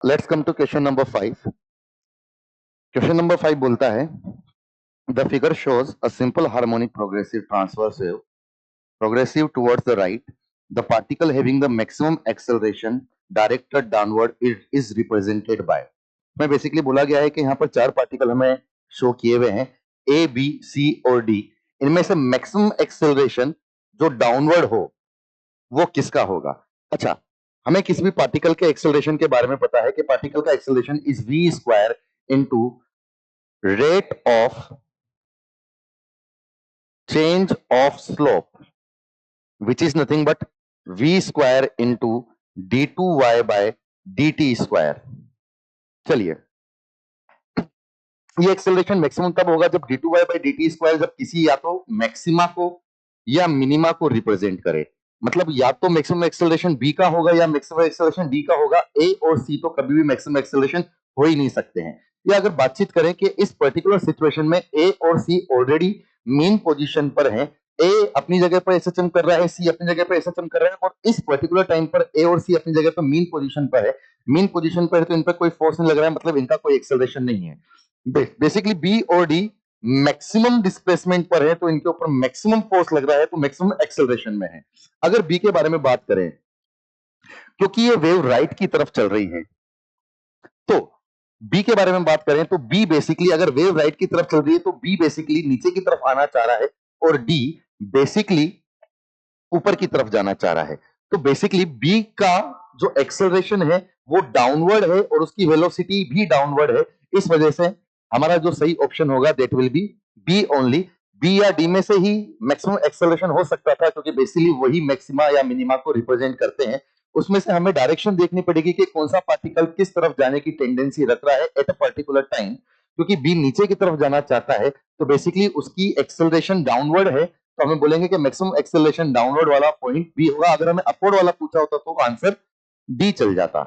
Let's come to question number 5। Question number 5 बोलता है the figure shows a simple harmonic progressive transverse wave progressive towards the right. The particle having the maximum acceleration directed downward is represented by. मैं basically बोला गया है कि यहाँ पर चार पार्टिकल हमें शो किए हुए हैं ए बी सी और डी। इनमें से मैक्सिमम एक्सेलरेशन जो डाउनवर्ड हो वो किसका होगा। अच्छा, हमें किसी भी पार्टिकल के एक्सेलरेशन के बारे में पता है कि पार्टिकल का acceleration is v square into rate of change of slope which is nothing but v square into d2y by dt square। चलिए, ये एक्सेलरेशन मैक्सिमम तब होगा जब d2y by dt स्क्वायर जब किसी या तो मैक्सिमा को या मिनिमा को रिप्रेजेंट करे। मतलब या तो मैक्सिमम एक्सेलरेशन b का होगा या मैक्सिमम एक्सेलरेशन d का होगा। a और c तो कभी भी मैक्सिमम एक्सेलरेशन हो ही नहीं सकते हैं। या अगर बातचीत करें कि इस पर्टिकुलर सिचुएशन में a और c ऑलरेडी मेन पोजीशन पर हैं, ए अपनी जगह पर एसएचएम कर रहा है, सी अपनी जगह पर एसएचएम कर रहा है, और इस पर्टिकुलर टाइम पर ए और सी अपनी जगह पर मीन पोजीशन पर है। मीन पोजीशन पर है तो इन पर कोई फोर्स नहीं लग रहा है, मतलब इनका कोई एक्सेलरेशन नहीं है। बेसिकली बी और डी मैक्सिमम डिस्प्लेसमेंट पर है तो इनके ऊपर मैक्सिमम फोर्स लग रहा है, तो मैक्सिमम एक्सेलरेशन में है। अगर बी के बारे में बात करें, क्योंकि ये वेव राइट की तरफ चल रही है, तो बी के बारे में बात करें तो बी बेसिकली अगर वेव राइट की तरफ चल रही है तो बी बेसिकली नीचे की तरफ आना चाह रहा है और डी बेसिकली ऊपर की तरफ जाना चाह रहा है। तो बेसिकली बी का जो एक्सेलरेशन है वो डाउनवर्ड है और उसकी वेलोसिटी भी डाउनवर्ड है। इस वजह से हमारा जो सही ऑप्शन होगा that will be B only. B या डी में से ही मैक्सिमम एक्सेलरेशन हो सकता था, क्योंकि बेसिकली वही मैक्सिमा या मिनिमा को रिप्रेजेंट करते हैं। उसमें से हमें डायरेक्शन देखनी पड़ेगी कि कौन सा पार्टिकल किस तरफ जाने की टेंडेंसी रख रहा है एट अ पर्टिकुलर टाइम। क्योंकि बी नीचे की तरफ जाना चाहता है तो बेसिकली उसकी एक्सेलरेशन डाउनवर्ड है, तो हमें बोलेंगे कि मैक्सिमम एक्सेलरेशन डाउनवर्ड वाला पॉइंट बी होगा। अगर हमें अपवर्ड वाला पूछा होता तो आंसर डी चल जाता।